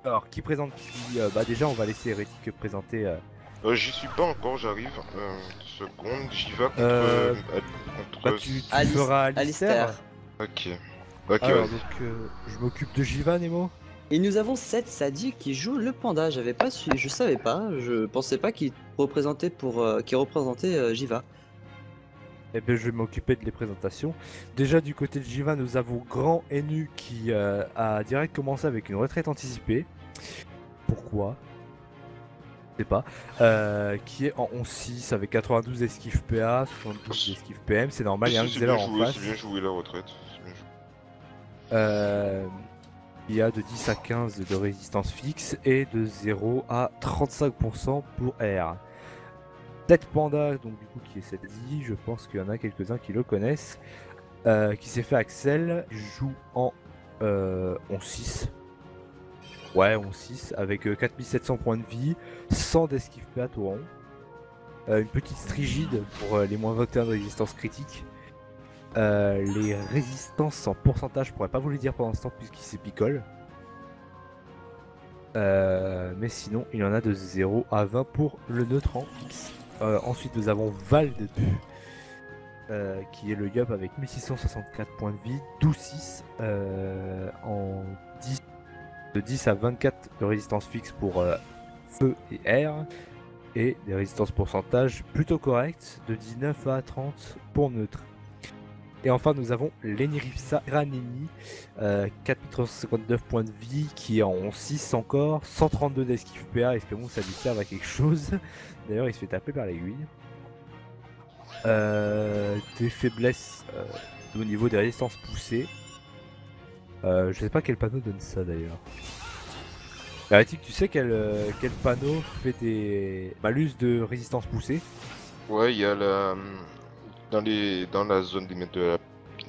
Alors, qui présente qui Bah déjà, on va laisser Hérétique présenter. J'y suis pas encore, j'arrive. Une seconde, j'y vais Euh, Bah contre... tu Alice- feras Alistair. Alistair. Ok. Ok, Alors, vas-y. donc, je m'occupe de Jiva, Nemo. Et nous avons Seth Sadi qui joue le panda. J'avais pas su, je savais pas, je pensais pas qu'il représentait Jiva. Eh ben, je vais m'occuper de les présentations. Déjà, du côté de Jiva, nous avons Grand Enu qui a direct commencé avec une retraite anticipée. Pourquoi? Je sais pas. Qui est en 11-6 avec 92 d'esquive PA, 72 d'esquive PM. C'est normal, il y a un C'est Xeller bien en joué, face. c'est bien joué la retraite. C'est bien joué. Il y a de 10 à 15 de résistance fixe et de 0 à 35% pour R. Tête Panda, donc du coup qui est cette Z, je pense qu'il y en a quelques-uns qui le connaissent, qui s'est fait Axel, joue en 11-6. Ouais, 11-6, avec 4700 points de vie, 100 d'esquive PA au rond. Une petite strigide pour les moins 21 de résistance critique. Les résistances en pourcentage, je pourrais pas vous les dire pour l'instant puisqu'il s'épicole. Mais sinon, il en a de 0 à 20 pour le neutre en X. Ensuite, nous avons Vald, qui est le Yup avec 1664 points de vie, 12-6 en 10, de 10 à 24 de résistance fixe pour feu et air. Et des résistances pourcentage plutôt correctes, de 19 à 30 pour neutre. Et enfin, nous avons Leniripsa Raneni, 4359 points de vie, qui est en 6 encore, 132 d'esquive PA, espérons que ça lui serve à quelque chose. D'ailleurs, il se fait taper par l'aiguille. Des faiblesses au niveau des résistances poussées. Je sais pas quel panneau donne ça d'ailleurs. Hérétique, tu sais quel panneau fait des malus de résistance poussée? Ouais, il y a la... Dans la zone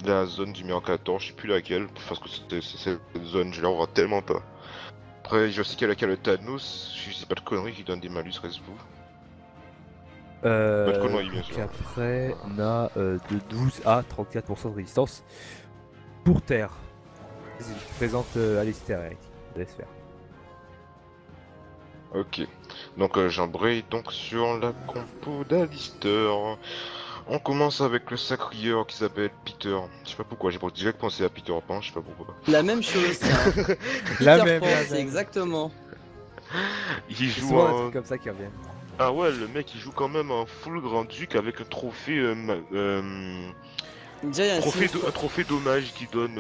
la zone du numéro 14, je sais plus laquelle, parce que c'est cette zone, je la vois tellement pas. Après, je sais qu'il y a le Thanos, je sais pas de conneries qui donne des malus respo. Pas de conneries, bien sûr. Après, on a de 12 à 34% de résistance pour terre. Vas-y, présente Alistair, Eric. Laisse faire. Ok, donc j'embraye donc sur la compo d'Alistair. On commence avec le sacrieur qui s'appelle Peter. Je sais pas pourquoi, j'ai direct pensé à Peter Pan, je sais pas pourquoi. La même chose, tiens. La Peter même, Pan, la c'est même. exactement. Il C'est joue souvent un en... truc comme ça qui revient. Ah ouais, le mec il joue quand même en full grand duc avec un trophée... Déjà, il y a un trophée dommage qui donne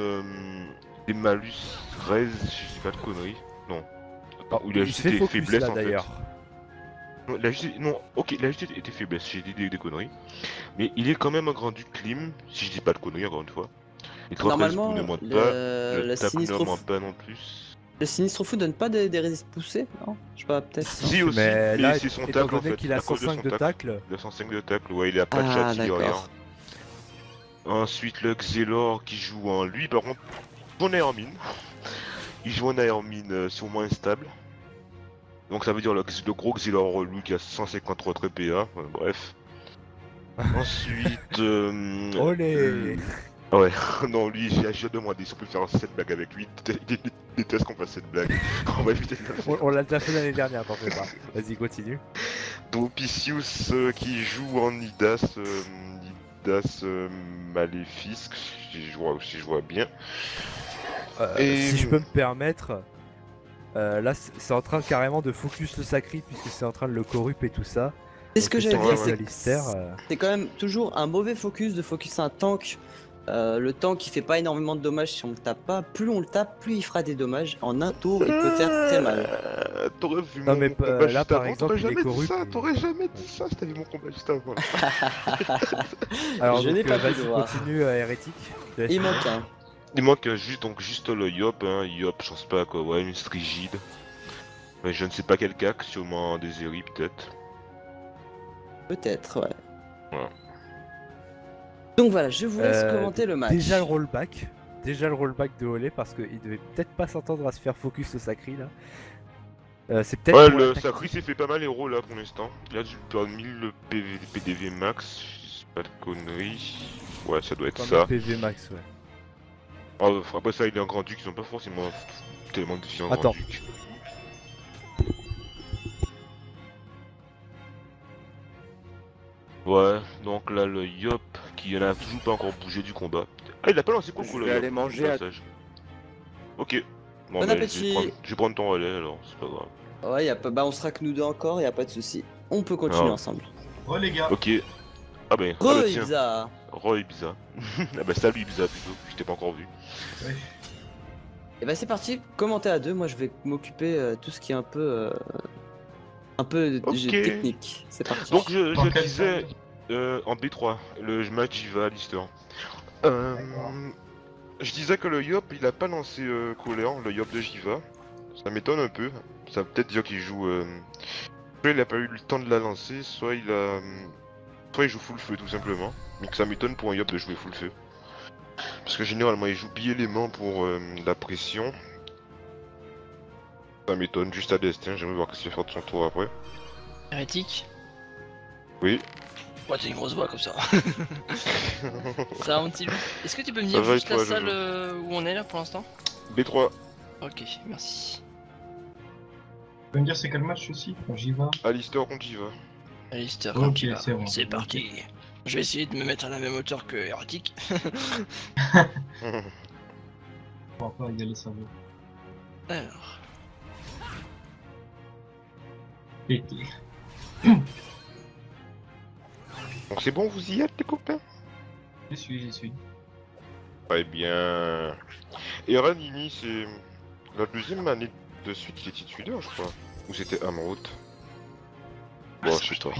des malus 13, je sais pas de conneries. Non. Attends, ou il a Il juste se fait des focus faiblesses là en fait. d'ailleurs. Non, non, ok, il a juste des faiblesses, j'ai dit des conneries. Mais il est quand même un grand duc clim, si je dis pas de conneries encore une fois. Et 13 Normalement, ne moins pas, le le tape ne sinistre moins fou, pas non plus. le sinistre fou donne pas des résistances poussées, non? Je sais pas, peut-être. Si non aussi, mais là, c'est son étant tacle en donné fait. qu'il a à cause 105 de son tacle, 205 de tacle, ouais, il a pas de Ah, châssis, rien. d'accord. Ensuite, le Xelor qui joue en lui, par contre, bon air en mine. Il joue en air mine sur moins stable. Donc ça veut dire le gros Xelor relou qui a 153 PA, bref. Ensuite... olé. Ouais, non, lui, j'ai demandé si on peut faire cette blague avec lui. Il déteste qu'on fasse cette blague. On va éviter de le faire. On l'a déjà fait l'année dernière, t'en fais pas. Vas-y, continue. Dopicius qui joue en Idas, Idas Maléfique, si je vois bien. Et- Si je peux me permettre, là c'est en train carrément de focus le sacri puisque c'est en train de le corrup et tout ça. C'est ce que j'allais ouais, dire, ouais. Alistair, c'est quand même toujours un mauvais focus de focus un tank. Le tank il fait pas énormément de dommages si on le tape pas. Plus on le tape, plus il fera des dommages. En un tour, il peut faire très mal. T'aurais vu Non, mon mais, combat là, juste par avant, exemple, t'aurais il est jamais dit corrupt, ça, et- t'aurais jamais dit ça si t'avais vu mon combat juste avant. Alors Je donc, n'ai pas pu vas-y, le voir. continue hérétique. Je te laisse Il finir. manque un. Il manque juste le Yop, hein, Yop, je pense pas quoi, ouais, une strigide. Mais je ne sais pas quel cac, sûrement des Eri peut-être. Peut-être, ouais. Voilà. Donc voilà, je vous laisse commenter le match. Déjà le rollback de Olé parce qu'il devait peut-être pas s'entendre à se faire focus le sacri là. C'est peut-être Ouais, pour le l'attaque. Sacri s'est fait pas mal héros là pour l'instant. Il a dû perdre 1000 PDV max, je dis pas de conneries. Ouais, ça doit être Comme ça. un PV max, ouais. Après ça, il est un grand duc, ils ont pas forcément tellement de différents Attends. grands ducs. Ouais, donc là le Yop qui n'a toujours pas encore bougé du combat. Ah, il a pas lancé Je Coco vais le aller Yop, manger à... passage. Ok. Bon Bon bah appétit. je vais prendre ton relais alors, c'est pas grave. Ouais, y a pas... bah on sera que nous deux encore, y a pas de souci. On peut continuer Ah. ensemble. Oh les gars. Ok. Ah bah tiens. Ibza. Roy Ibiza. Ah bah salut Ibiza plutôt, je t'ai pas encore vu. Ouais. Et bah c'est parti, commentez à deux, moi je vais m'occuper tout ce qui est un peu Ok. technique. C'est parti. Donc Dans je quelle disais salle en B3, le match Jiva Lister. Je disais que le Yop il a pas lancé colère, le Yop de Jiva. Ça m'étonne un peu. Ça veut peut-être dire qu'il joue. Soit il a pas eu le temps de la lancer, soit il a. Soit il joue full feu tout simplement. Mais que ça m'étonne pour un Yop de jouer full feu. Parce que généralement il joue bi-élément pour la pression. Ça m'étonne juste à destin, j'aimerais voir ce qu'il va faire de son tour après. Hérétique. Oui. Ouais, t'as une grosse voix comme ça. Ça va, mon petit loup. Est-ce que tu peux me Ça dire va et juste la toi, salle Jojo où on est là pour l'instant? B3, Ok, merci. Tu peux me dire c'est quel match aussi quand j'y vais? Alistair contre Jiva. Alistair, Ok, quand tu vas. c'est bon. C'est parti. Je vais essayer de me mettre à la même hauteur que Hérétique. On va pas égaler ça. Alors. Pété. Donc c'est bon, vous y êtes les copains? J'y suis. Très bien. Et Ranini, c'est la deuxième année de suite qu'il est titulaire, je crois. Ou c'était Amroth. Bon, je sais pas.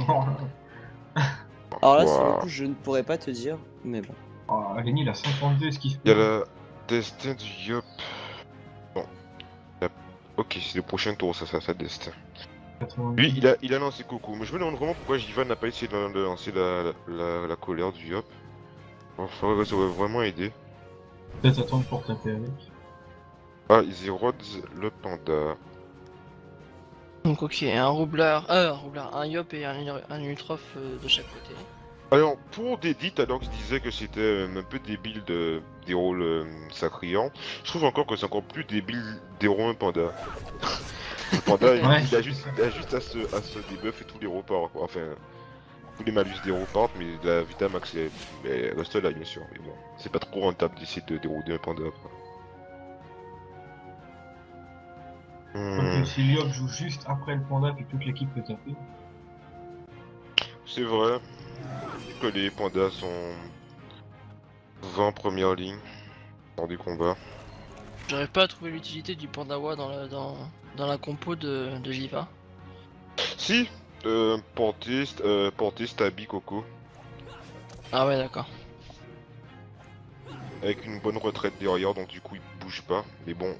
Alors là, sur le Wow. coup, je ne pourrais pas te dire, mais bon. Oh, Lenny il a 52, ce qu'il fait. Il y a la destin du Yop. Bon. Ok, c'est le prochain tour, ça fait destin. 88. Lui, il a lancé Coco, mais je me demande vraiment pourquoi Jivan n'a pas essayé de lancer la colère du Yop. Bon, ça aurait vraiment aidé. Peut-être attendre pour taper avec. Ah, Zerods, le panda. Donc, ok, un roublard, un Yop et un Ultrof de chaque côté. Alors, pour Dédit, alors que je disais que c'était un peu débile des rôles sacriants, je trouve encore que c'est encore plus débile des rôles un panda. Le panda, Ouais, il a juste à se debuff et tous les héros partent, quoi. Enfin, tous les malus des héros partent, mais la Vitamax elle reste là, bien sûr. Mais bon, c'est pas trop rentable d'essayer de déroder un panda, quoi. Donc, si Liop joue juste après le panda, puis toute l'équipe peut taper. C'est vrai que les pandas sont 20 en première ligne lors des combats. J'arrive pas à trouver l'utilité du Pandawa dans la compo de Jiva. Si, portée, Stabi, Coco, Ah ouais, d'accord. avec une bonne retraite derrière, donc du coup il bouge pas. Mais bon,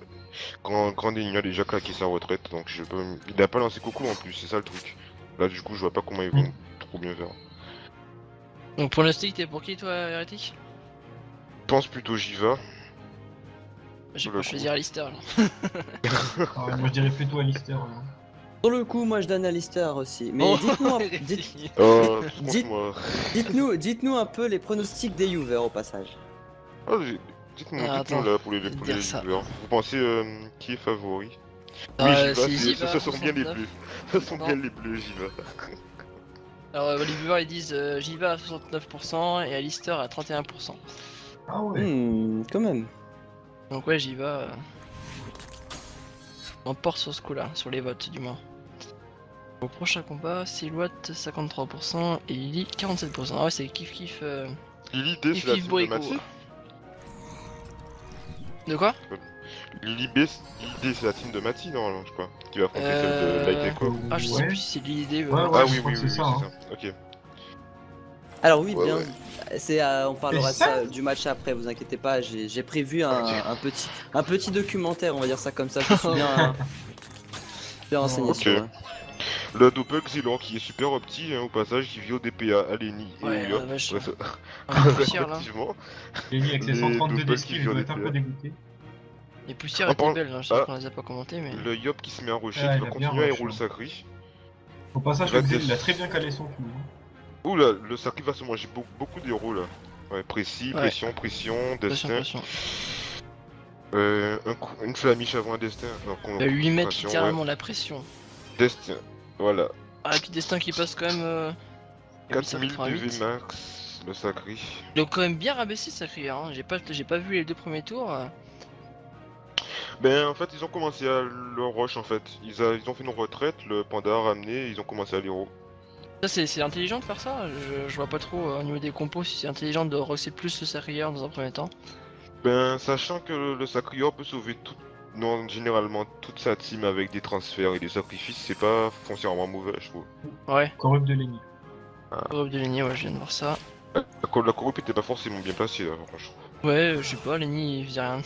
Grand Ennemi a déjà claqué sa retraite, donc je peux... Il a pas lancé Coco en plus, c'est ça le truc. Là du coup je vois pas comment ils vont trop bien faire. Donc, pour le stick, t'es pour qui toi, Hérétique? Je pense plutôt Jiva. J'ai Le pas coup. choisi Alistair alors. Ah ouais, moi je dirais plutôt Alistair. Là. Sur le coup, moi je donne Alistair aussi. Mais Oh, dites-nous, Hérétique. Dites- Franchement... dites-nous un peu les pronostics des Juver au passage. Ah, dites-moi Attends, là pour les je vais te viewers. dire ça. Vous pensez qui est favori? Ah, Oui, c'est Jiva, Jiva, ce sont bien les 69. bleus. Ce sont Non. bien les bleus, Jiva. Alors, les viewers ils disent Jiva à 69% et Alistair à 31%. Ah ouais. Quand même. Donc, ouais, Jiva emporte sur ce coup-là, sur les votes du moins. Au prochain combat, Silhouette 53% et Lily 47%. Ah ouais, c'est kiff. Lily D, c'est la team de Brico. Mathy. De quoi? Lily D, c'est la team de Mathy, normalement, je crois. Qui va affronter celle de Light Echo. Ah, je sais Ouais. plus si c'est l'idée. Ouais, Ah je oui, crois oui, que oui, c'est c'est ça, hein. ça. Ok. Alors oui, Ouais, bien. ouais. On parlera Et ça du match après, vous inquiétez pas. J'ai prévu un petit documentaire, on va dire ça comme ça. Je suis bien renseigné Ok. sur. Le Doppel Xylor qui est super petit, hein, au passage, qui vit au DPA à Lenny et Ouais, au Yop. la vache. Ouais, ça- Un peu poussière là. Effectivement. Lenny avec ses Les 132 Doppel qui d'esquive, il doit violent être un les peu dégoûté. Les poussières En étaient parlant- belles, hein, je sais Ah. qu'on les a pas commentées, mais. Le Yop qui se met à rusher, Ah, qui il va a bien continuer à rush, héros le hein. sacré. Au passage, Il va le Xyl, des- il a très bien calé son coup. Hein. Ouh là, le sacré va se manger beaucoup d'héros là. Ouais, précis, Ouais. pression, destin. Pression. Une flamiche avant un destin. Lui mettre concentration, littéralement la pression. ouais. Destin, voilà. Ah, et puis Destin qui passe quand même. 4000 88. PV max, le sacré. Ils ont quand même bien rabaissé sacré, hein. J'ai pas vu les 2 premiers tours. Ben en fait ils ont commencé à le rush en fait. Ils ont fait une retraite, le panda a ramené, ils ont commencé à l'héros. Ça, c'est intelligent de faire ça? Je vois pas trop au niveau des compos si c'est intelligent de rusher plus le sacré dans un premier temps. Ben sachant que le sacrieur peut sauver tout, non, généralement toute sa team avec des transferts et des sacrifices, c'est pas foncièrement mauvais je trouve. Ouais, Corrupt de Lenny. Europe de Lenny, ouais, je viens de voir ça. La corrupe était pas forcément bien placée là, franchement. Ouais, je sais pas, Lenny il faisait rien.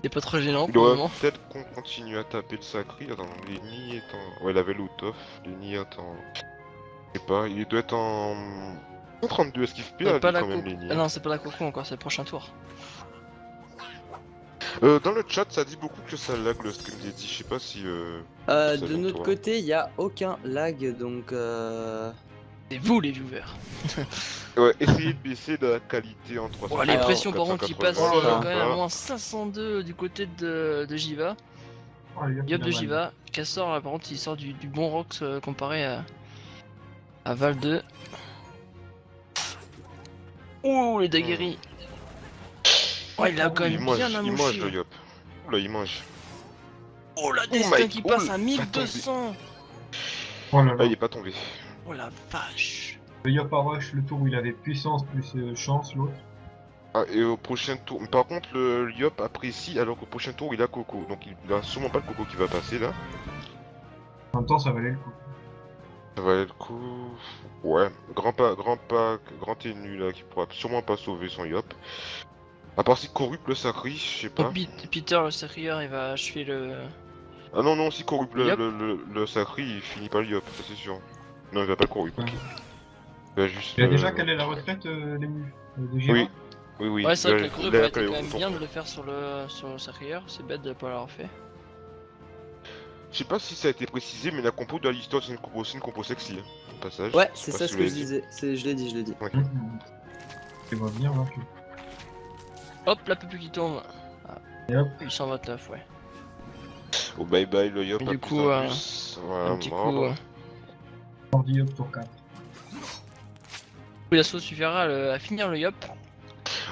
Il est pas trop gênant Il pour le aurait moment. peut-être qu'on continue à taper le sacré. Attends, Lenny est en. Ouais, il avait l'out-off. Lenny est en. Je sais pas, il doit être en. 132, est-ce qu'il fait PA Pas lui, la quand même, coco. Lenny Ah hein. non, c'est pas la coco encore, c'est le prochain tour. Dans le chat, ça dit beaucoup que ça lag le stream d'Eddie. Je sais pas si. Ça De vient notre toi. côté, il y a aucun lag, donc C'est vous les viewers. Ouais, essayez de baisser la qualité en 300. Oh, les Alors, pressions par contre qui passent 480, quand même à pas. moins 502 du côté de Jiva. Oh, les gars, Yop il a de mal. Jiva. Cassor là par contre il sort du bon Rox comparé à Val 2. Ouh les daguerris. Oh il a quand Il même mange, bien il mange amouché. le Yop. Oula, il mange. Oh la my destin qui God, passe à ça 1200. Oh là Ah, là. il est pas tombé. Oh la vache. Le Yop a rush le tour où il avait puissance plus chance, l'autre. Ah, et au prochain tour. Par contre, le Yop apprécie alors qu'au prochain tour il a Coco. Donc il a sûrement pas le Coco qui va passer là. En même temps, ça valait le coup. Ça va être le coup. Ouais, grand ténu là qui pourra sûrement pas sauver son Yop. À part si Corrupt le sacré, je sais pas. Donc Peter le sacreur il va achever le. Ah non, non, si Corrupt Yop. le sacré, il finit pas le Yop, ça c'est sûr. Non, il va pas le Corrupt, ok. Ouais. Il va juste. Il a déjà calé la retraite, Lenny de Gira. Oui. Oui, oui. Ouais c'est vrai que le il corrupt a aurait été calé quand même autant. bien de le faire sur le sacreur. C'est bête de pas l'avoir fait. Je sais pas si ça a été précisé, mais la compo de Alistar c'est une compo sexy, hein, au passage. ouais, Je c'est sais pas ça si ce vous que je l'avez dit. disais. Je l'ai dit, je l'ai dit. Il va venir, là. Hop la peuple qui tombe. Et hop. 829 ouais. Oh bye bye le Yop Et à du plus coup, en plus. Voilà, Un petit mort. coup. Ordi Yop tour 4. L'assaut suffira à finir le Yop.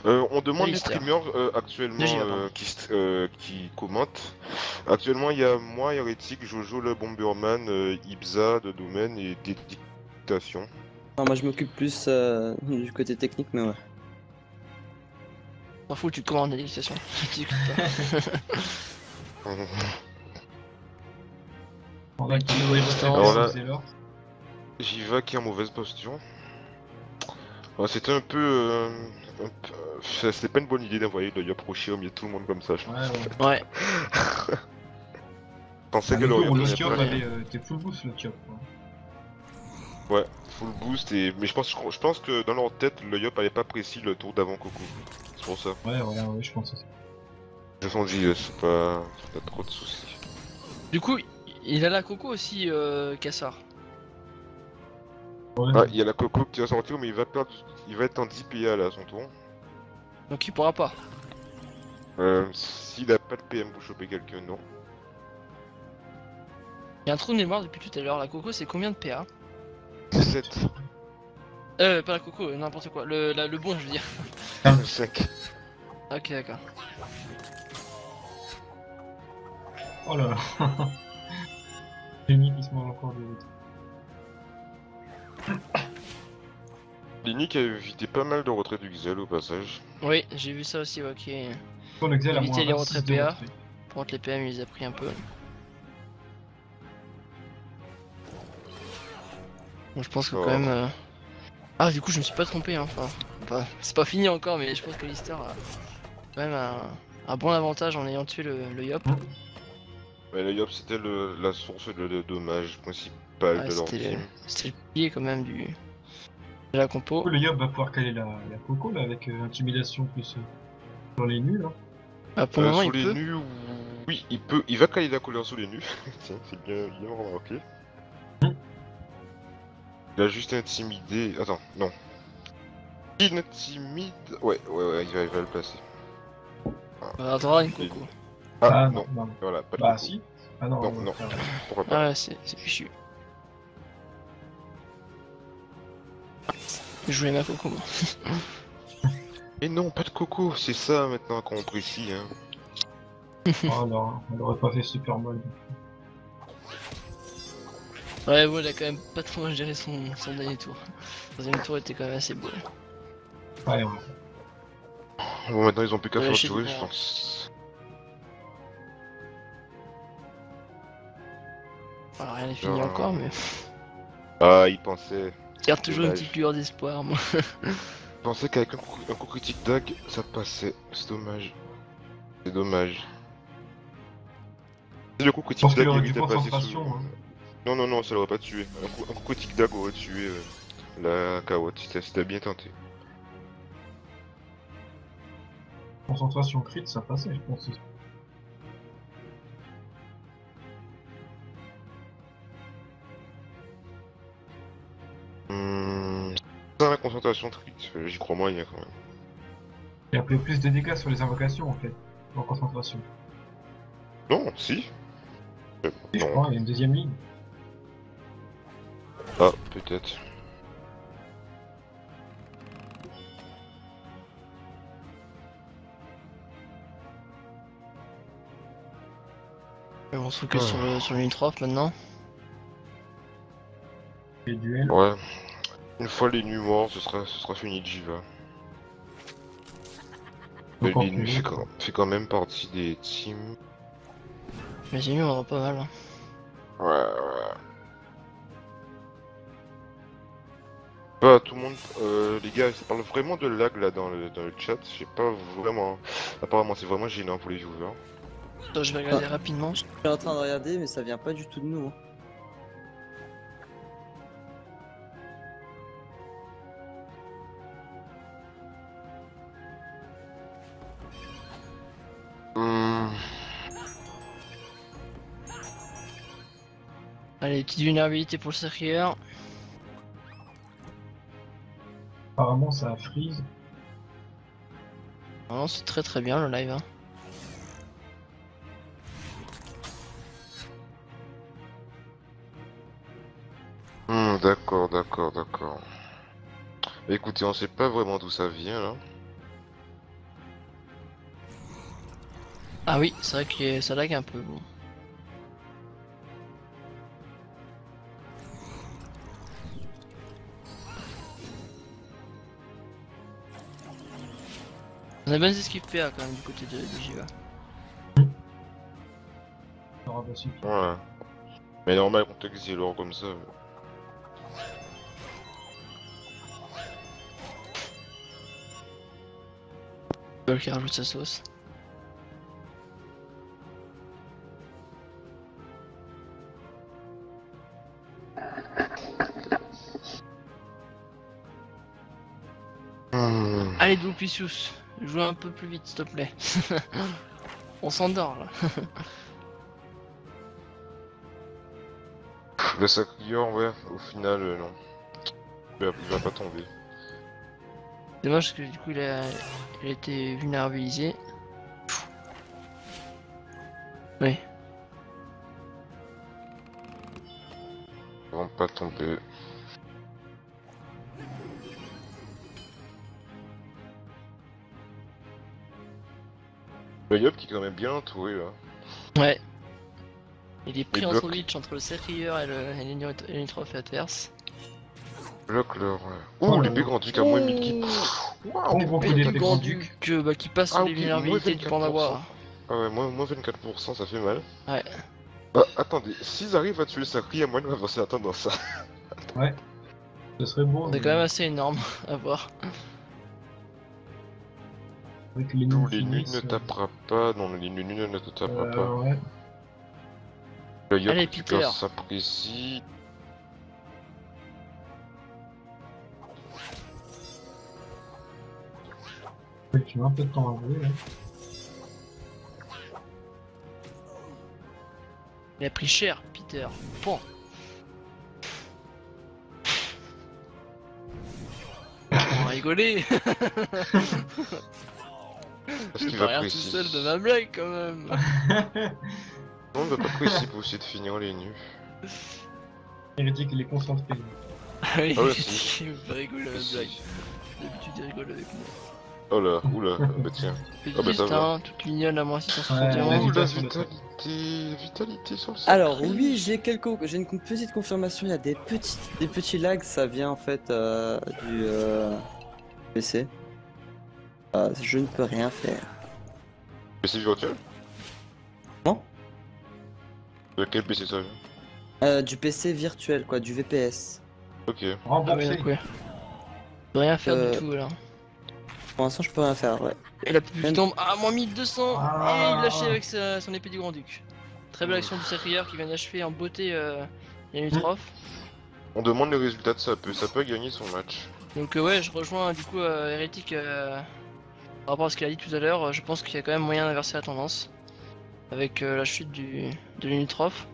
On demande les Lister. streamers actuellement De Giva, pardon. qui commentent. Actuellement, il y a moi, Hérétique, Jojo, le Bomberman, Ibza de domaine et Dédictation. Non, moi je m'occupe plus du côté technique, mais ouais. M'en fous, tu commandes la dégustation. On a qui aurait Alors là- c'est l'or. Jiva qui est en mauvaise posture. Ouais, c'était un peu. C'était pas une bonne idée d'envoyer le Yop Rocher au milieu de tout le monde comme ça. Je Ouais, ouais. Ouais. pensais Ah, que le le tour où Yop le n'allait Tiop pas. avait été full boost, le Tiop. quoi. Ouais, full boost et. Mais je pense que dans leur tête, le Yop avait pas précis le tour d'avant Coco. C'est pour ça. Ouais, je pense aussi. Ils se sont dit, c'est pas trop de soucis. Du coup, il a la coco aussi, Cassard. Ouais, Ah, il y a la Coco qui va sortir, mais il va être en 10 PA là à son tour. Donc il pourra pas. S'il a pas de PM pour choper quelqu'un, non. Il y a un trou de mémoire depuis tout à l'heure. La coco, c'est combien de PA 7. Pas la coco, n'importe quoi. Le bon, je veux dire. 5. Ok, d'accord. Oh là là. Lenny qui se mange encore des autres. Linic a évité pas mal de retraits du Xel au passage. Oui, j'ai vu ça aussi, ok. Sur le Xel à Éviter moins les 26 retraits de PA. retrait. Par contre, les PM, il les a pris un peu. Bon, je pense que Oh. quand même. Ah, du coup, je me suis pas trompé, hein. Enfin, c'est pas fini encore, mais je pense que Lister a quand même un bon avantage en ayant tué le Yop. Mais le Yop c'était la source de dommages principal Ouais, de leur c'était team. le pilier quand même de la compo. Du coup, le Yop va pouvoir caler la Coco là avec intimidation plus sur les nuls. Hein. Ah, pour le moment, Sur il les peut. nus, oui, il va caler la couleur sur les nus. Tiens, c'est bien remarqué. Il a juste intimidé. Attends, non. Il intimide. Ouais, il va le placer. Attends, une coco. Ah, non, non. voilà, pas de Bah coco. si. Ah non, Non, non. Pourquoi pas. Ah ouais, c'est fichu. Je jouais ma coco moi. Et non, pas de coco, c'est ça maintenant qu'on précise. Hein. Oh non, elle aurait pas fait super mal. Ouais, bon, il a quand même pas trop mal géré son dernier tour. Le deuxième tour était quand même assez beau. Ouais, ouais. Bon, maintenant ils ont plus qu'à Ouais, faire chez jouer, lui, je ouais. pense. Alors, rien n'est fini Genre, encore, mais Ah, ils pensaient. je garde toujours une Dommage. petite lueur d'espoir, moi. Je pensais qu'avec un coup critique dag, ça passait. C'est dommage. C'est dommage. Si le coup Je critique pense qu'il dag aurait évite du de passer sous... concentration. Hein. Non, non, non, ça l'aurait pas tué. Un coup critique dag aurait tué la carotte, si t'as bien tenté. Concentration crit, ça passait, je pense. Sans la concentration très vite, j'y crois moyen quand même. Il y a plus de dégâts sur les invocations en fait, en concentration. Non, si. Si, je Non. crois, il y a une deuxième ligne. Ah, peut-être. Mais on se focus sur le limitrophe maintenant. Les duels. Ouais. Une fois les nus morts, ce sera fini de Jiva. Mais Encore les nus plus. fait quand même partie des teams. Mais c'est mieux, on aura pas mal. Hein. Ouais. Bah, tout le monde, les gars, ça parle vraiment de lag là dans le chat. J'ai pas vraiment. Apparemment, c'est vraiment gênant pour les viewers. Attends, je vais regarder rapidement. Je suis en train de regarder, mais ça vient pas du tout de nous. Hein. Allez, petite vulnérabilité pour le serrurier. Apparemment, ça freeze. Non, c'est très très bien le live. Hein. D'accord. Écoutez, on sait pas vraiment d'où ça vient là. Ah oui, c'est vrai que ça lag un peu. Bon. On a bien des esquives PA quand même du côté de Jiva. Ça aura pas suffi. Ouais. Mais normal, contre Xylor comme ça. Paul qui rajoute sa sauce. Allez Dulpicius, joue un peu plus vite s'il te plaît. On s'endort là. Le sacrieur, ouais, au final, non. Il va pas tomber. Dommage parce que du coup il a été vulnérabilisé. Oui. Ils vont pas tomber. Le Yop qui est quand même bien entouré là. Ouais. Il est pris Les en blocs. sandwich entre le serrurier et les nitrophes adverse. Bloque leur. Oh Oh, là l'épée là. grand duc à moins 1000 qui. Oh, beaucoup Et d'effets du grand grand duc. duc bah, qui passe Ah, les ok, vulnérabilités du 24%. Pandawa. Ah ouais, moins 24%, ça fait mal. Ouais. Ah, attendez, s'ils arrivent à tuer le sacré, à moins de avancer la tendance ça. Ouais. Ce serait beau. C'est quand même assez énorme à voir. Avec les D'où noms les nuls finissent, ne tapera pas, non, les nuls ne te tapera pas. Ouais. Le Yop Allez, récupère Peter. sa précis. Ouais, tu mets un peu de temps à jouer là. Il a pris cher, Peter. Bon. On va rigoler. Parce Je qu'il vais va rire tout précis. seul de ma blague quand même. Non, il va pas précis pour essayer de finir les nus. Hérétique, il est concentré. Ah oui, Ah ouais, si. il me rigole à la Si. blague. D'habitude, il rigole avec moi. Oh là, oula, bah tiens. Ah bah ça Petite, va. hein, toute mignonne à moins 660 Ouais, diamants. la Ouh, la vitesse sur le truc. vitalité sur le Alors sacré. oui, j'ai une petite confirmation, il y a des petits lags, ça vient en fait du PC. Je ne peux rien faire. PC virtuel? Non. De quel PC ça vient? Du PC virtuel quoi, du VPS. Ok. Ah ouais, Remboursé. donc ouais. Je peux rien faire Euh, du tout là. Pour l'instant je peux rien faire, ouais. Et la pub tombe. Ah, moins 1200. Ah. Et il lâchait avec son épée du Grand-Duc. Très belle action du Sacré-Cœur qui vient d'achever en beauté Yanutroph. On demande le résultat de ça peut gagner son match. Donc ouais, je rejoins du coup Hérétique par rapport à ce qu'il a dit tout à l'heure. Je pense qu'il y a quand même moyen d'inverser la tendance. Avec la chute de Yanutroph.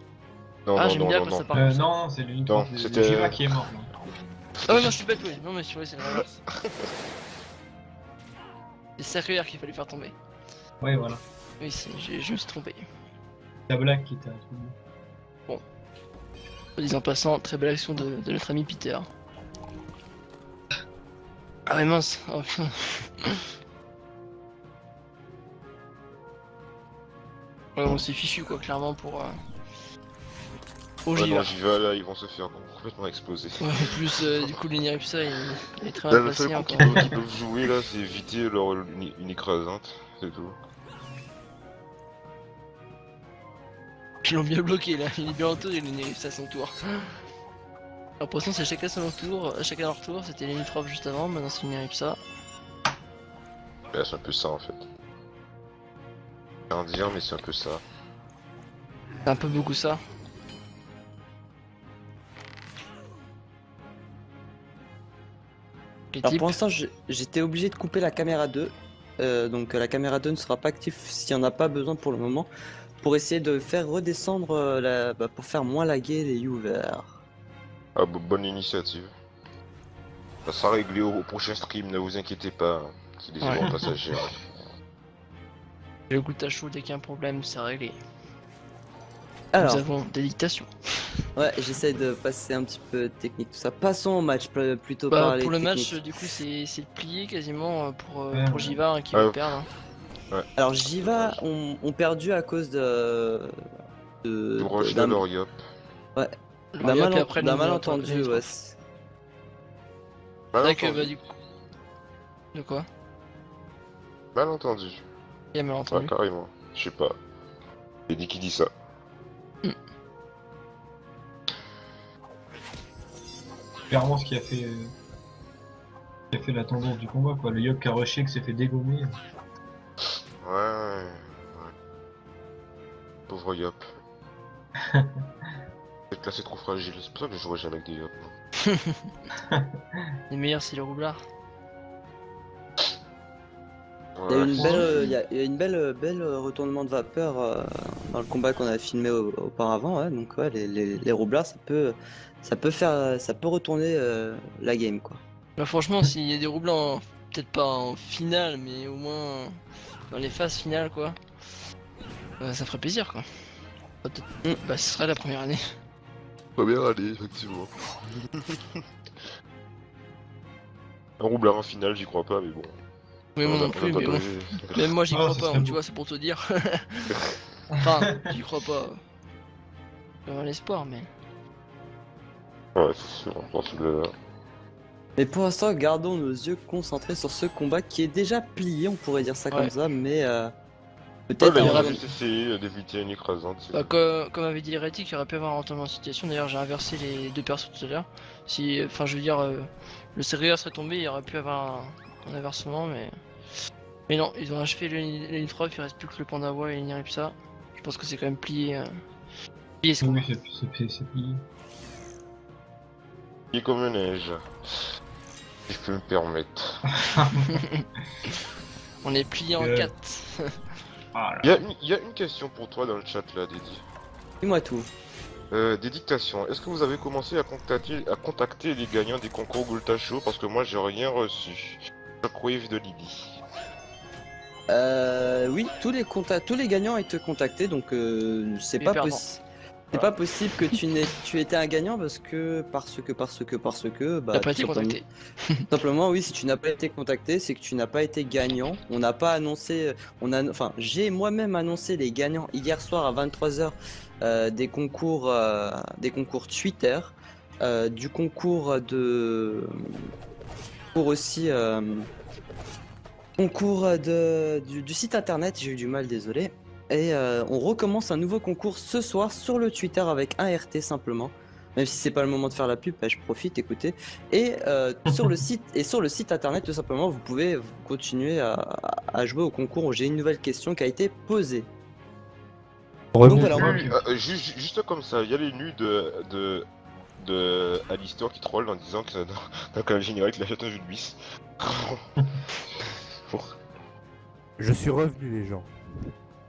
Non, Ah, non, j'aime non, bien non, quand non. ça part comme ça. Non, c'est l'unique Non, de c'était- Jiva qui est mort. là. Ah ouais, non, je suis bête, oui. Non, mais c'est l'inverse. C'est Sacré-Cœur qu'il fallait faire tomber. Ouais, voilà. Oui, je me suis trompé. La blague qui était un truc. En disant passant, très belle action de notre ami Peter. Ah ouais mince, oh putain. Ouais, on s'est fichu quoi, clairement pour Ouais, Jiva. non, j'y vais là, ils vont se faire complètement exploser. Ouais, en plus, du coup, l'Iniripsa il est très Là, mal le seul placé coup encore. qu'ils peuvent jouer là, c'est éviter une écrasante, c'est tout. Ils l'ont bien bloqué là, il est bien en tour et l'Iniripsa à son tour. Alors pour l'instant, c'est chacun son tour, chacun leur tour, c'était l'Initroph juste avant, maintenant c'est l'Iniripsa. Ouais, c'est un peu ça en fait. C'est rien à dire, mais c'est un peu ça. C'est un peu beaucoup ça. Les Alors types. pour l'instant j'étais obligé de couper la caméra 2. Donc la caméra 2 ne sera pas active s'il n'y en a pas besoin pour le moment. Pour essayer de faire redescendre pour faire moins laguer les users. Ah, bonne initiative. Ça sera réglé au prochain stream, ne vous inquiétez pas. Hein. C'est des Ouais. erreurs passagères. Le goût à chaud dès qu'il y a un problème, c'est réglé. Alors, Nous avons des dictations. ouais, j'essaye de passer un petit peu technique tout ça. Passons au match plutôt Bah, par les pour le techniques. match, du coup, c'est plié quasiment pour Ouais. Jiva hein, qui Ouais. va perdre. Hein. Alors Jiva ont perdu à cause Du rush de l'Oriop. Le Yop, et après, d'un le malentendu. Yanutroph. Ouais. C'est vrai que, Malentendu. bah, du coup. De quoi? Malentendu. Il y a Ouais, malentendu. carrément. Je sais pas. J'ai dit qui dit ça. Clairement, ce qui a fait. Qui a fait la tendance du combat, quoi. Le Yop qui a rushé, qui s'est fait dégommer. Ouais. Pauvre Yop. Cette classe est trop fragile, c'est pour ça que je jouerai jamais avec des Yop. moi. Les meilleurs, c'est le roublard. Il y a Ouais, une c'est- belle, il y a une belle retournement de vapeur dans le combat qu'on a filmé auparavant. Ouais, donc ouais, les roublards, ça peut retourner la game quoi. Bah, franchement, s'il y a des roublants, peut-être pas en finale, mais au moins dans les phases finales, quoi. Ça ferait plaisir, quoi. Bah, ce serait la première année. Première année, effectivement. Un roublard en finale, j'y crois pas, mais bon. Oui, moi On a- non plus, on a mais pas bon. donné. Même moi, j'y Ah, crois ça pas, serait hein, tu beau. vois, c'est pour te dire. Enfin, j'y crois pas. J'ai un espoir, mais. Ouais, c'est sûr, je pense que... Mais pour l'instant, gardons nos yeux concentrés sur ce combat qui est déjà plié, on pourrait dire ça Ouais. comme ça, mais Ouais, peut-être là, il y il aura- a juste essayé d'éviter une écrasante. c'est Bah, tout. comme avait dit Hérétique, il aurait pu avoir un retournement de situation. D'ailleurs, j'ai inversé les deux persos tout à l'heure. Si, enfin, je veux dire, le Sérieux serait tombé, il aurait pu avoir un inversement, mais. Mais non, ils ont achevé l'Initroph, il reste plus que le Pandawa et l'Iniripsa. Je pense que c'est quand même plié. Plié ce combat. Oui, c'est plié. Il est comme une neige. Si je peux me permettre. On est plié en 4. Ah là. Il y a une question pour toi dans le chat là, Dédi. dis-moi tout. Des dictations. Est-ce que vous avez commencé à contacter les gagnants des concours Gulta Show? Parce que moi j'ai rien reçu. Shockwave de Lydie. Oui, tous les gagnants ont été contactés, donc c'est Les pas perdants. possible. C'est pas possible que tu étais un gagnant parce que bah T'as pas été tout simplement- contacté. Simplement oui, si tu n'as pas été contacté, c'est que tu n'as pas été gagnant. On n'a pas annoncé, j'ai moi-même annoncé les gagnants hier soir à 23h des concours Twitter, du concours pour aussi concours du site internet, j'ai eu du mal, désolé. Et on recommence un nouveau concours ce soir sur le Twitter avec un RT simplement. Même si c'est pas le moment de faire la pub, bah, je profite, écoutez. Et sur le site internet, tout simplement, vous pouvez continuer à jouer au concours où j'ai une nouvelle question qui a été posée. Donc voilà, Juste comme ça, il y a les nus de Alistair qui troll en disant que dans le général qu'il achète un jeu de bis. Je suis revenu, les gens.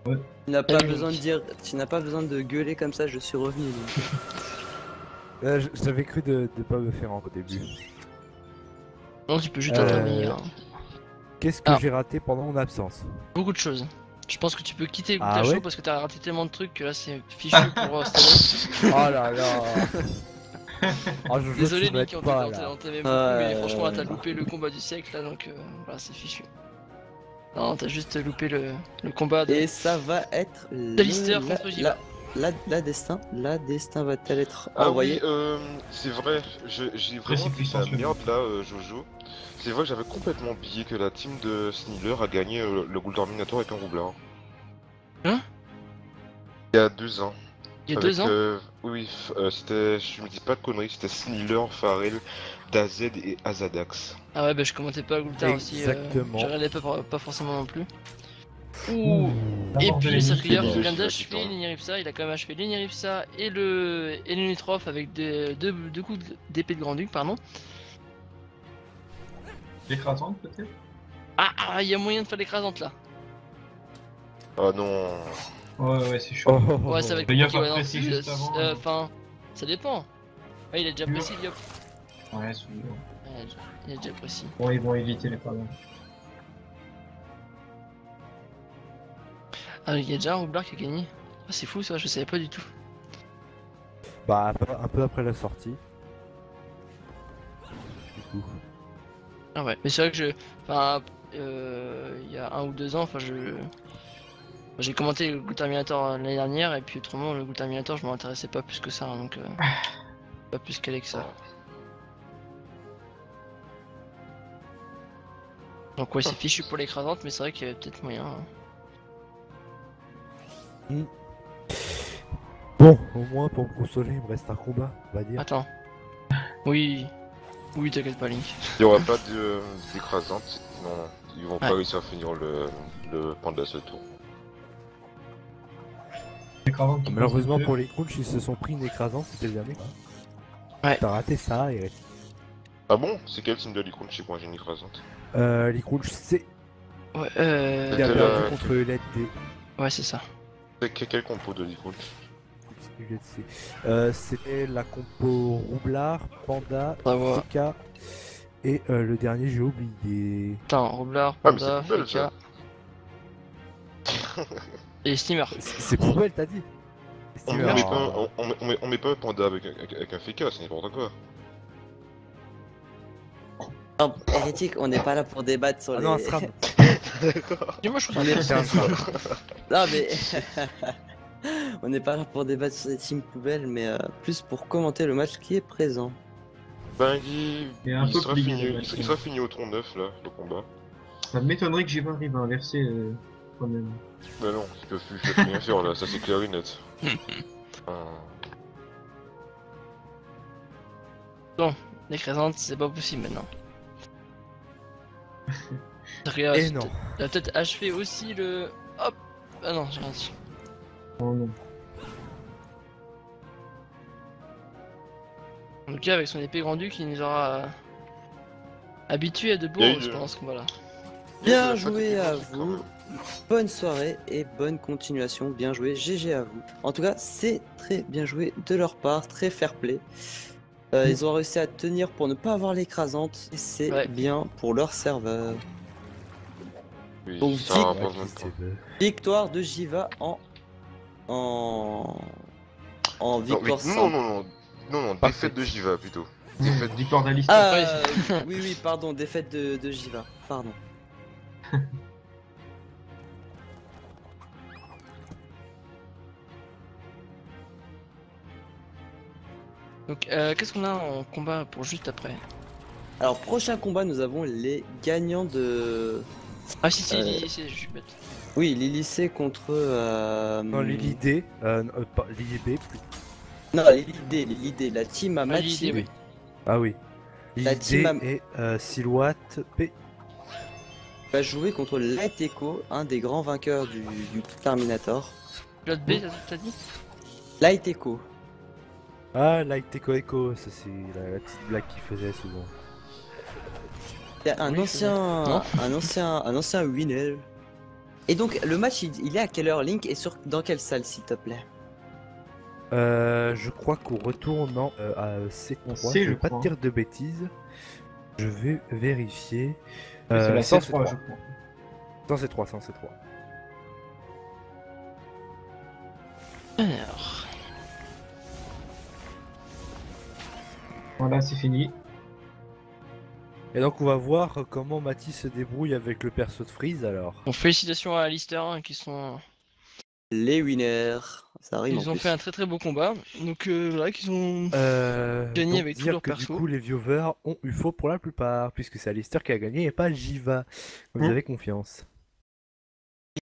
tu n'as pas besoin de dire, tu n'as pas besoin de gueuler comme ça, je suis revenu. J'avais cru de pas me faire au début. Non, tu peux juste être ami. Hein. Qu'est-ce que Alors. j'ai raté pendant mon absence? Beaucoup de choses. Je pense que tu peux quitter Ah ta show ouais parce que t'as raté tellement de trucs que là c'est fichu pour Stallone. Oh là là. Oh, je Désolé veux Nick, que on tu m'aides pas, t'aimait là. beaucoup, mais franchement là t'as loupé le combat du siècle là donc voilà c'est fichu. Non, t'as juste loupé le combat de Et ça va être Alistair contre Jiva. la destin va-t-elle être Ah envoyée? oui, c'est vrai, j'ai vraiment dit Précipitation. la merde là, Jojo. C'est vrai que j'avais complètement oublié que la team de Sniller a gagné le Gold Terminator avec un roublard. Hein? Il y a 2 ans. Il y a Avec, 2 ans. Oui, c'était, je me dis pas de conneries, c'était Sniller, Pharrell, DAZ et Azadax. Ah ouais bah je commentais pas Goultar aussi. Exactement. Je regardais pas forcément non plus. Ouh, Et d'abord de puis la cette rigueur, limite. il vient Je suis d'achever d'accord. l'Iniripsa, il a quand même achevé l'Iniripsa et le Nitrof avec deux coups d'épée de Grand-Duc, pardon. L'écrasante peut-être? Ah, il y a moyen de faire l'écrasante là. Ah non. Ouais, c'est chaud. Oh, Ouais, ça va être Mais il y a compliqué, pas ouais, non, précis juste avant, enfin, ça dépend. Ouais, il a déjà précis, Diop. Ouais, c'est bon. Ouais, il a déjà précis. Bon, ils vont éviter les problèmes. Ah, il y a déjà un roublard qui a gagné. Ah, c'est fou ça, je savais pas du tout. Bah, un peu après la sortie. Du coup. Ah ouais, mais c'est vrai que enfin, il y a 1 ou 2 ans, enfin j'ai commenté le Gold Terminator l'année dernière et puis autrement le Gold Terminator je m'intéressais pas plus que ça, hein, donc pas plus calé que ça. Donc ouais, c'est fichu pour l'écrasante, mais c'est vrai qu'il y avait peut-être moyen. Hein. Bon, au moins pour me consoler, il me reste un combat, on va dire. Attends. Oui, t'inquiète pas Link. Il y aura pas d'écrasante, non, ils vont pas Ouais. réussir à finir le panda ce tour. L'écrasante qui Malheureusement passe pour les crunchs, ils se sont pris une écrasante, c'était le dernier. Ouais. T'as raté ça, Eric. Ah bon? C'est quel team de l'icône chez moi j'ai une écrasante? Les crunchs, c'est. Ouais, Il a C'était perdu la- contre LND. ouais c'est ça. C'est quel compo de l'icône? C'était la compo Roublard, Panda, Bravo. Fika et le dernier j'ai oublié. Attends, Roublard, Ah, mais c'est Panda, poubelle, Fika. Et Steamer. C'est poubelle, t'as dit? On Steamer, met, oh. pas, on met pas un panda avec un féca, c'est n'importe quoi. Oh, hérétique, on n'est pas là pour débattre sur Ah les. non, un SRAM. Dis-moi, je trouve On est C'est un SRAM. Non mais on n'est pas là pour débattre sur des teams poubelles, mais plus pour commenter le match qui est présent. Ben Et un il peu sera plié, fini, ouais, il sera fini au tronc 9 là, le combat. Ça m'étonnerait que Jiva arrive à inverser quand même. Ben non, ils peuvent plus rien faire là, ça c'est clair et net. l'écrasante, c'est pas possible maintenant. Regarde, Et non. t'as peut-être achevé aussi le. Hop. Ah non, j'ai rien dit. Oh non. En tout cas, avec son épée Grand-Duc, il nous aura habitués à de beaux Il y a eu rôles, je le- pense. Voilà. Bien Il y a pas joué de à défense, quand vous. même. Bonne soirée et bonne continuation. Bien joué, GG à vous. En tout cas, c'est très bien joué de leur part, très fair play. Ils ont réussi à tenir pour ne pas avoir l'écrasante et c'est Ouais. bien pour leur serveur. Oui, Donc, c'est un Ouais, bon qui point. c'est de- Victoire de Jiva en en Non, victoire non, simple. non, Parfait. défaite de Jiva plutôt. Victoire d'Alistair. Ah, oui, pardon, défaite de Jiva, pardon. Donc, qu'est-ce qu'on a en combat pour juste après? Alors, prochain combat, nous avons les gagnants de. Ah, si, Euh, je suis bête. Oui, les lycées contre. Non, Lily D, pas Lily B, plus. Non, l'idée, la team à Lily Machi D, oui. Ah oui. La Lily team D am- et Silhouette P. va jouer contre Light Echo, un des grands vainqueurs du Terminator. Pilote B, t'as dit? Light Echo. Ah, Light Echo Echo, ça c'est la petite blague qu'il faisait souvent. C'est un Oui, ancien, c'est un ancien winner. Et donc, le match, il est à quelle heure, Link, et dans quelle salle, s'il te plaît? Je crois qu'on retourne à cet endroit. C, Je je vais pas crois. te dire de bêtises. Je vais vérifier. C'est la 100, C3, c'est je 3. crois. 100, c'est 3, 100, c'est 3. Alors, Voilà, c'est fini. Et donc on va voir comment Mathis se débrouille avec le perso de Freeze alors. bon, félicitations à Alistair hein, qui sont. Les winners. Ça rime en Ils ont plus. fait un très beau combat. Donc voilà, qu'ils ont. Gagné Donc avec tous dire leurs que persos. du coup les viewers ont eu faux pour la plupart, puisque c'est Alistair qui a gagné et pas Jiva. Vous Hmm. avez confiance.